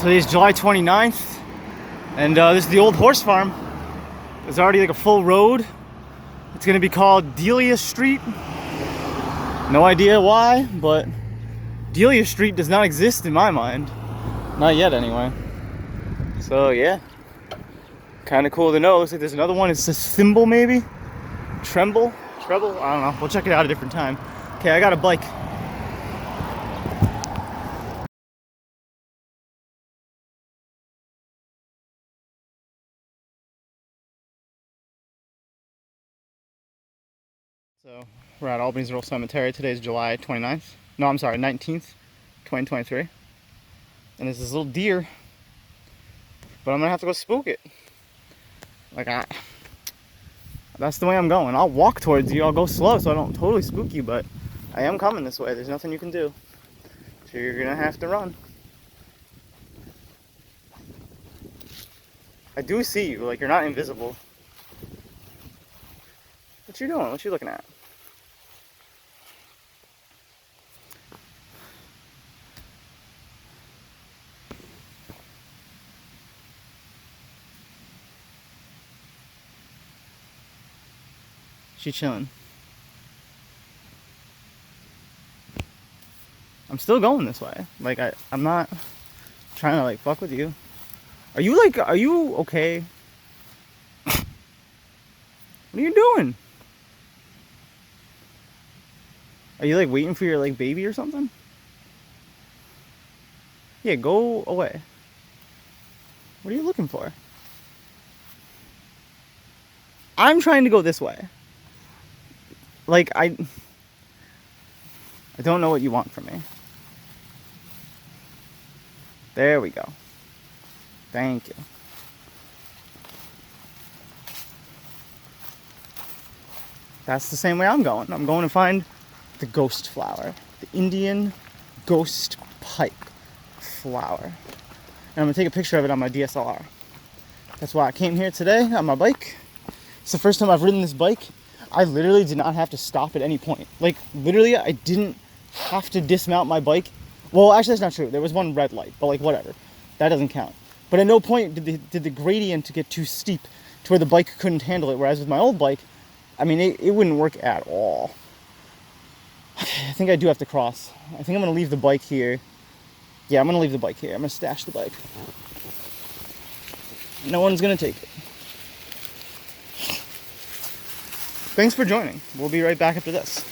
Today's July 29th, and this is the old horse farm. There's already like a full road. It's gonna be called Delia Street. No idea why, but Delia Street does not exist in my mind. Not yet, anyway. So yeah, kind of cool to know. Looks like there's another one. It says Thimble, maybe? Treble? I don't know. We'll check it out a different time. Okay, I got a bike. So we're at Albany's Rural Cemetery. Today is July 29th. No, I'm sorry, 19th, 2023. And there's this little deer, but I'm gonna have to go spook it. That's the way I'm going. I'll walk towards you. I'll go slow so I don't totally spook you, but I am coming this way. There's nothing you can do. So you're gonna have to run. I do see you, like you're not invisible. What you doing? What you looking at? She chilling. I'm still going this way. Like I'm not trying to like fuck with you. Are you okay? What are you doing? Are you like waiting for your like baby or something? Yeah, go away. What are you looking for? I'm trying to go this way. Like I don't know what you want from me. There we go. Thank you. That's the same way I'm going. I'm going to find the ghost flower. The Indian ghost pipe flower. And I'm gonna take a picture of it on my DSLR. That's why I came here today on my bike. It's the first time I've ridden this bike. I literally did not have to stop at any point. Like, literally, I didn't have to dismount my bike. Well, actually, that's not true. There was one red light, but like, whatever. That doesn't count. But at no point did the gradient get too steep to where the bike couldn't handle it. Whereas with my old bike, I mean, it wouldn't work at all. Okay, I think I do have to cross. I think I'm gonna leave the bike here. Yeah, I'm gonna leave the bike here. I'm gonna stash the bike. No one's gonna take it. Thanks for joining. We'll be right back after this.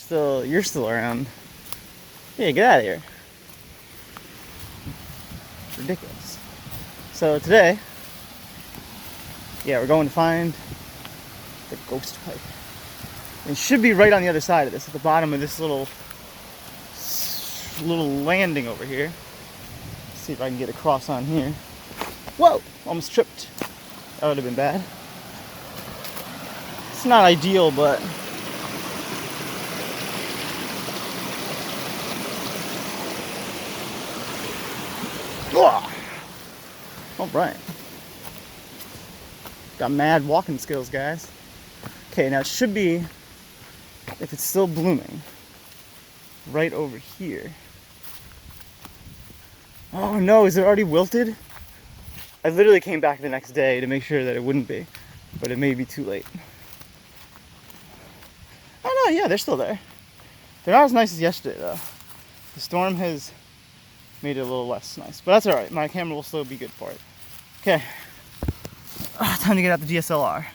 You're still around. Yeah, get out of here. It's ridiculous. So today, yeah, we're going to find the ghost pipe. It should be right on the other side of this, at the bottom of this little landing over here. Let's see if I can get across on here. Whoa! Almost tripped. That would have been bad. It's not ideal, but all right. Got mad walking skills, guys. Okay, now it should be, if it's still blooming, right over here. Oh no, is it already wilted? I literally came back the next day to make sure that it wouldn't be, but it may be too late. Oh no, yeah, they're still there. They're not as nice as yesterday though. The storm has made it a little less nice, but that's alright. My camera will still be good for it. Okay, time to get out the DSLR.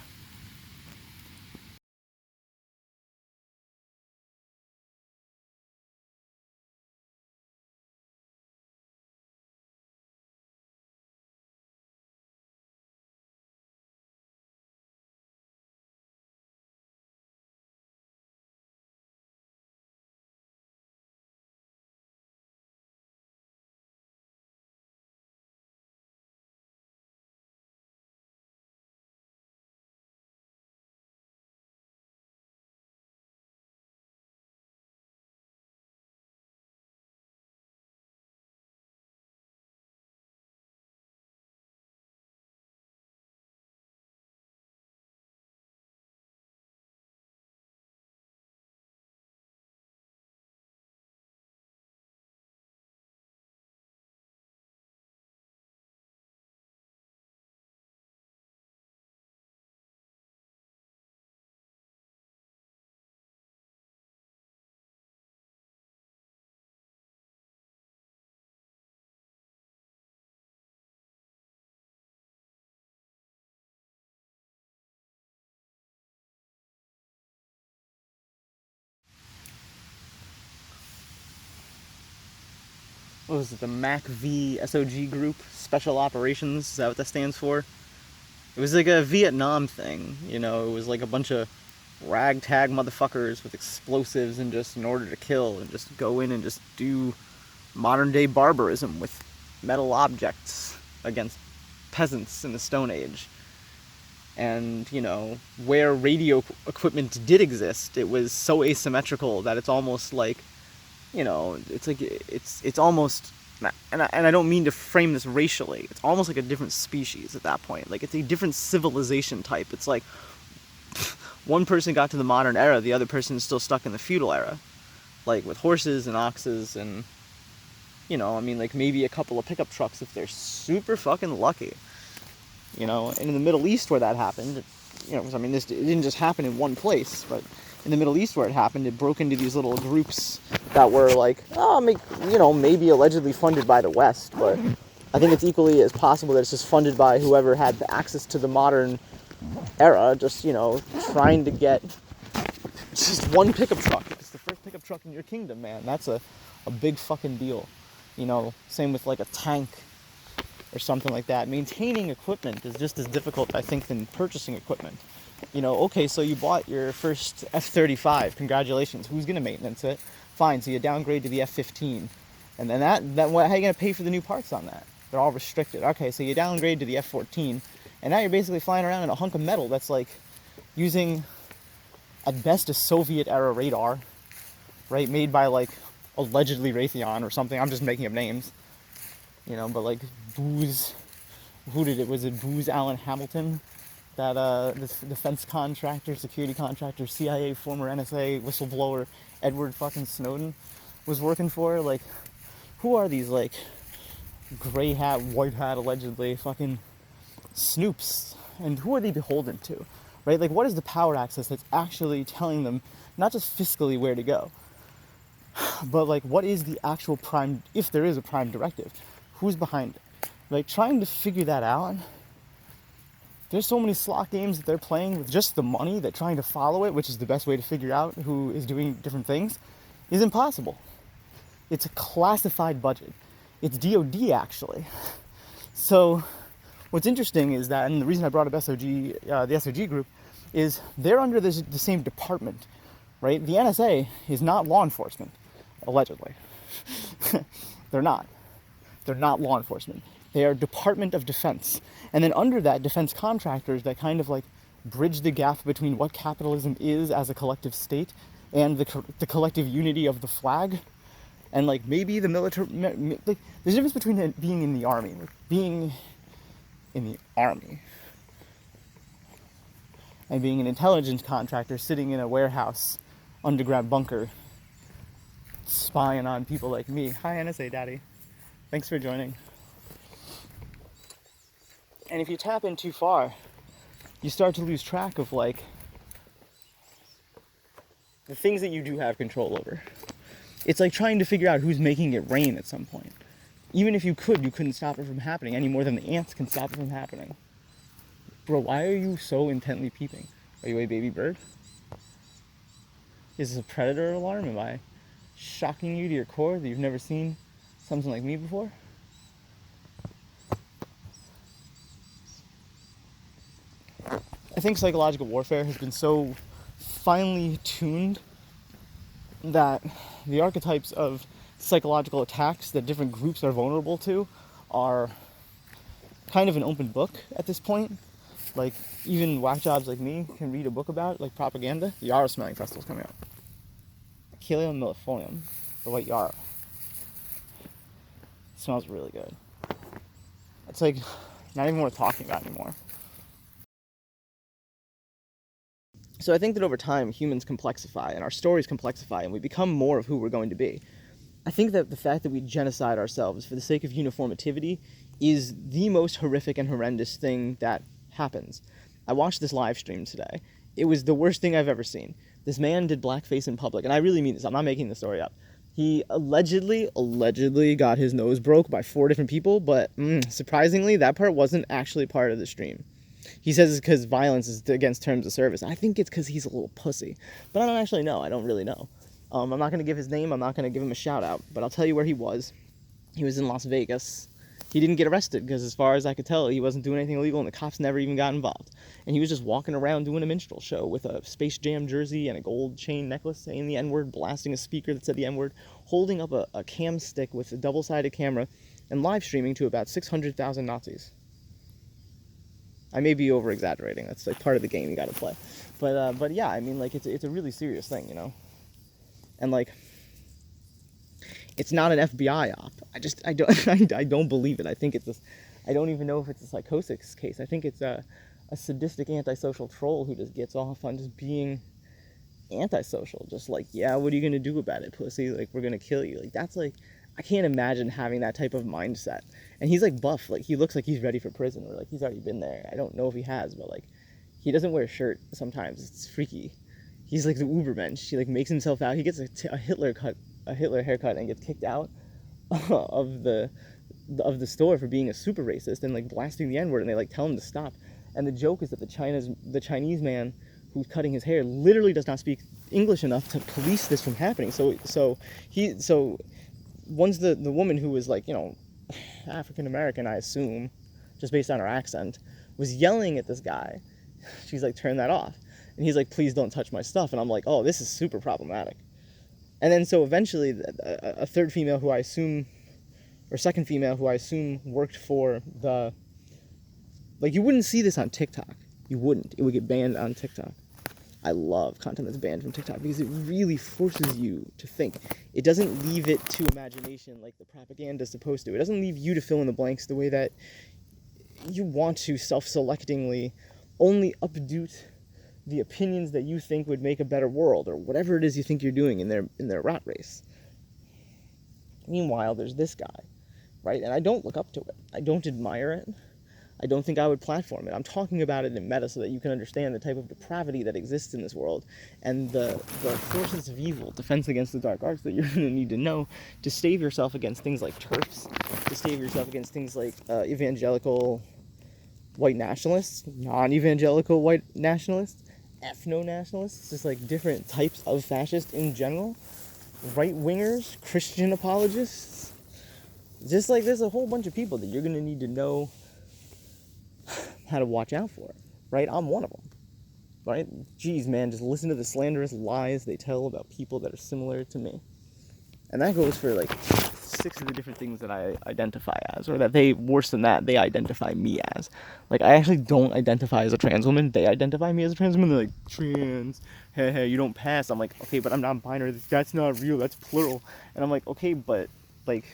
what was it, the MACV SOG group, Special Operations, is that what that stands for? It was like a Vietnam thing, you know, it was like a bunch of ragtag motherfuckers with explosives and just in order to kill and just go in and just do modern day barbarism with metal objects against peasants in the Stone Age. And, you know, where radio equipment did exist, it was so asymmetrical that it's almost like, you know, it's like, it's almost, and I don't mean to frame this racially, it's almost like a different species at that point. Like, it's a different civilization type. It's like, one person got to the modern era, the other person is still stuck in the feudal era. Like, with horses and oxes and, you know, I mean, like, maybe a couple of pickup trucks if they're super fucking lucky. You know, and in the Middle East where that happened, you know, I mean, it didn't just happen in one place, but in the Middle East where it happened, it broke into these little groups that were like, you know, maybe allegedly funded by the West, but I think it's equally as possible that it's just funded by whoever had the access to the modern era, just, you know, trying to get just one pickup truck. It's the first pickup truck in your kingdom, man. That's a big fucking deal. You know, same with like a tank or something like that. Maintaining equipment is just as difficult, I think, than purchasing equipment. You know, okay, so you bought your first F-35. Congratulations. Who's going to maintenance it? Fine, so you downgrade to the F-15. And then how are you going to pay for the new parts on that? They're all restricted. Okay, so you downgrade to the F-14, and now you're basically flying around in a hunk of metal that's like using, at best, a Soviet-era radar, right, made by like allegedly Raytheon or something. I'm just making up names. You know, but like Booz, was it Booz Allen Hamilton? That this defense contractor, security contractor, CIA, former NSA whistleblower, Edward fucking Snowden was working for? Like, who are these like gray hat, white hat, allegedly fucking snoops? And who are they beholden to? Right? Like, what is the power access that's actually telling them not just fiscally where to go, but like what is the actual prime, if there is a prime directive? Who's behind it? Like, trying to figure that out. There's so many slot games that they're playing with just the money that trying to follow it, which is the best way to figure out who is doing different things, is impossible. It's a classified budget. It's DOD, actually. So what's interesting is that, and the reason I brought up SOG, the SOG group, is they're under the same department, right? The NSA is not law enforcement, allegedly. They're not. They're not law enforcement. They are Department of Defense. And then under that, defense contractors that kind of like bridge the gap between what capitalism is as a collective state and the collective unity of the flag. And like maybe the military, like, there's a difference between being in the army, like being in the army, and being an intelligence contractor sitting in a warehouse, underground bunker, spying on people like me. Hi, NSA Daddy. Thanks for joining. And if you tap in too far, you start to lose track of like the things that you do have control over. It's like trying to figure out who's making it rain at some point. Even if you couldn't stop it from happening any more than the ants can stop it from happening. Bro, why are you so intently peeping? Are you a baby bird? Is this a predator alarm? Am I shocking you to your core that you've never seen something like me before? I think psychological warfare has been so finely tuned that the archetypes of psychological attacks that different groups are vulnerable to are kind of an open book at this point. Like, even whack jobs like me can read a book about it, like propaganda. The Yarrow Smelling Festival's coming up. Achilleum millefolium, the white yarrow. It smells really good. It's like not even worth talking about anymore. So I think that over time, humans complexify, and our stories complexify, and we become more of who we're going to be. I think that the fact that we genocide ourselves for the sake of uniformity is the most horrific and horrendous thing that happens. I watched this live stream today. It was the worst thing I've ever seen. This man did blackface in public, and I really mean this. I'm not making the story up. He allegedly got his nose broke by 4 different people, but surprisingly, that part wasn't actually part of the stream. He says it's because violence is against terms of service. I think it's because he's a little pussy. But I don't actually know. I don't really know. I'm not going to give his name. I'm not going to give him a shout out. But I'll tell you where he was. He was in Las Vegas. He didn't get arrested because, as far as I could tell, he wasn't doing anything illegal, and the cops never even got involved. And he was just walking around doing a minstrel show with a Space Jam jersey and a gold chain necklace, saying the N-word, blasting a speaker that said the N-word, holding up a cam stick with a double-sided camera, and live streaming to about 600,000 Nazis. I may be over-exaggerating. That's like part of the game you got to play. But yeah, I mean, like, it's a really serious thing, you know. And like, it's not an FBI op. I don't believe it. I think it's I don't even know if it's a psychosis case. I think it's a sadistic antisocial troll who just gets off on just being antisocial. Just like, yeah, what are you gonna do about it, pussy? Like, we're gonna kill you. Like, that's like, I can't imagine having that type of mindset. And he's like buff. Like, he looks like he's ready for prison, or like he's already been there. I don't know if he has, but like, he doesn't wear a shirt sometimes. It's freaky. He's like the Ubermensch. He like makes himself out. He gets a Hitler haircut, and gets kicked out of the store for being a super racist and like blasting the N-word, and they like tell him to stop. And the joke is that the Chinese man who's cutting his hair literally does not speak English enough to police this from happening. So once the woman who was like, you know, African American, I assume, just based on her accent, was yelling at this guy. She's like, turn that off. And he's like, please don't touch my stuff. And I'm like, oh, this is super problematic. And then so eventually a third female who I assume, or second female who I assume worked for the, like, you wouldn't see this on TikTok. You wouldn't. It would get banned on TikTok. I love content that's banned from TikTok because it really forces you to think. It doesn't leave it to imagination like the propaganda is supposed to. It doesn't leave you to fill in the blanks the way that you want to self-selectingly only update the opinions that you think would make a better world, or whatever it is you think you're doing in their rat race. Meanwhile, there's this guy, right? And I don't look up to it. I don't admire it. I don't think I would platform it. I'm talking about it in meta so that you can understand the type of depravity that exists in this world, and the forces of evil, defense against the dark arts, that you're going to need to know to stave yourself against things like TERFs, to stave yourself against things like evangelical white nationalists, non-evangelical white nationalists, ethno-nationalists, just like different types of fascists in general, right-wingers, Christian apologists. Just like, there's a whole bunch of people that you're going to need to know how to watch out for, right? I'm one of them, right? Jeez, man, just listen to the slanderous lies they tell about people that are similar to me. And that goes for like 6 of the different things that I identify as, or that they, worse than that, they identify me as. Like, I actually don't identify as a trans woman. They identify me as a trans woman. They're like, trans, hey, you don't pass. I'm like, okay, but I'm non-binary. That's not real. That's plural. And I'm like, okay, but like,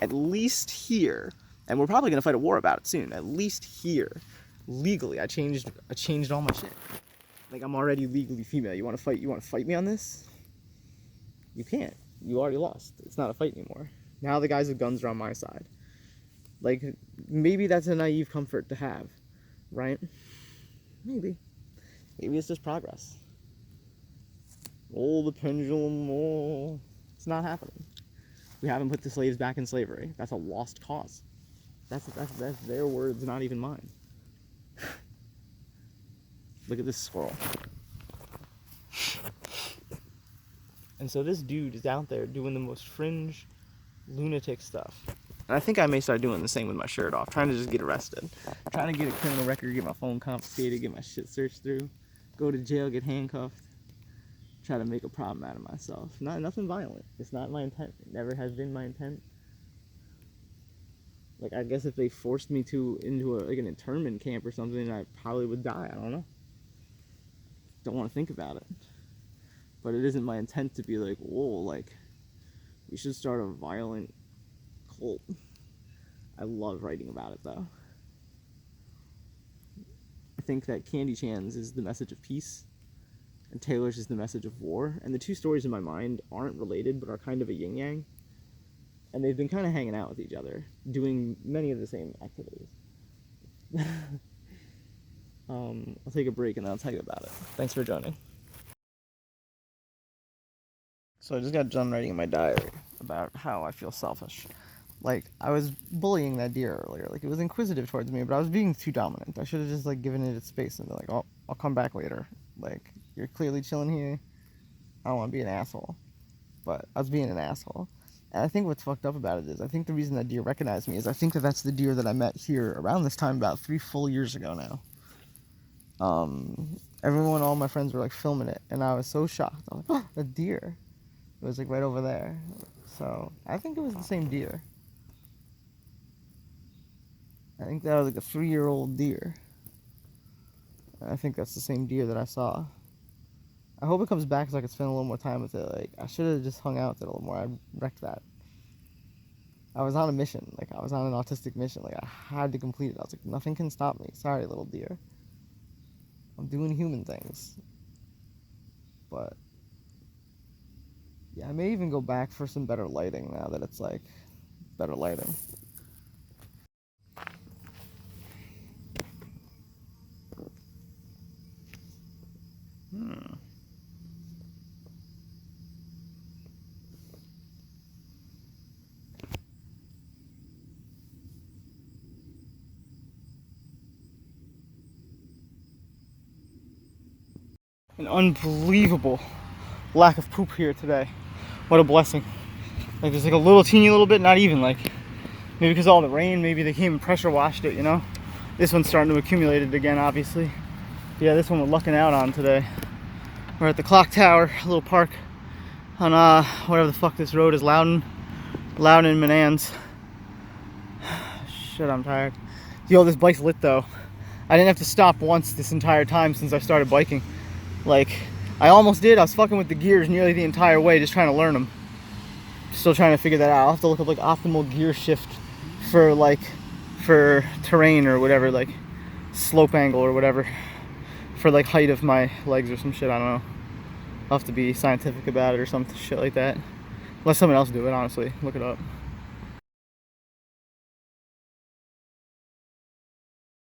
at least here, and we're probably gonna fight a war about it soon. At least here, legally, I changed all my shit. Like, I'm already legally female. You want to fight? You want to fight me on this? You can't. You already lost. It's not a fight anymore. Now the guys with guns are on my side. Like, maybe that's a naive comfort to have, right? Maybe it's just progress. Oh, the pendulum. Oh, it's not happening. We haven't put the slaves back in slavery. That's a lost cause. That's their words, not even mine. Look at this squirrel. And so this dude is out there doing the most fringe, lunatic stuff. And I think I may start doing the same with my shirt off, trying to just get arrested. Trying to get a criminal record, get my phone confiscated, get my shit searched through, go to jail, get handcuffed, try to make a problem out of myself. Nothing violent. It's not my intent. It never has been my intent. Like, I guess if they forced me into an internment camp or something, I probably would die. I don't know. Don't want to think about it. But it isn't my intent to be like, whoa, like, we should start a violent cult. I love writing about it, though. I think that Candy Chan's is the message of peace, and Taylor's is the message of war. And the two stories in my mind aren't related, but are kind of a yin-yang. And they've been kind of hanging out with each other, doing many of the same activities. I'll take a break and then I'll tell you about it. Thanks for joining. So I just got done writing in my diary about how I feel selfish. Like, I was bullying that deer earlier. Like, it was inquisitive towards me, but I was being too dominant. I should have just, like, given it its space and been like, oh, I'll come back later. Like, you're clearly chilling here. I don't want to be an asshole. But I was being an asshole. And I think what's fucked up about it is, I think the reason that deer recognized me is I think that that's the deer that I met here around this time about 3 full years ago now. Everyone, all my friends were like filming it, and I was so shocked. I was like, oh, a deer. It was like right over there. So I think it was the same deer. I think that was like a 3-year-old deer. I think that's the same deer that I saw. I hope it comes back so I can spend a little more time with it. Like, I should have just hung out with it a little more. I wrecked that. I was on a mission. Like, I was on an autistic mission. Like, I had to complete it. I was like, nothing can stop me. Sorry, little deer. I'm doing human things. But yeah, I may even go back for some better lighting now that it's like better lighting. An unbelievable lack of poop here today. What a blessing. Like, there's like a little teeny little bit, not even, like, maybe because of all the rain, maybe they came and pressure washed it, you know? This one's starting to accumulate it again, obviously. Yeah, this one we're lucking out on today. We're at the clock tower, a little park on whatever the fuck this road is, Loudon Manans. Shit, I'm tired. Yo, this bike's lit though. I didn't have to stop once this entire time since I started biking. Like, I almost did. I was fucking with the gears nearly the entire way, just trying to learn them. Still trying to figure that out. I'll have to look up like optimal gear shift for like, for terrain or whatever, like slope angle or whatever, for like height of my legs or some shit. I don't know. I'll have to be scientific about it or some shit like that. Let someone else do it, honestly. Look it up.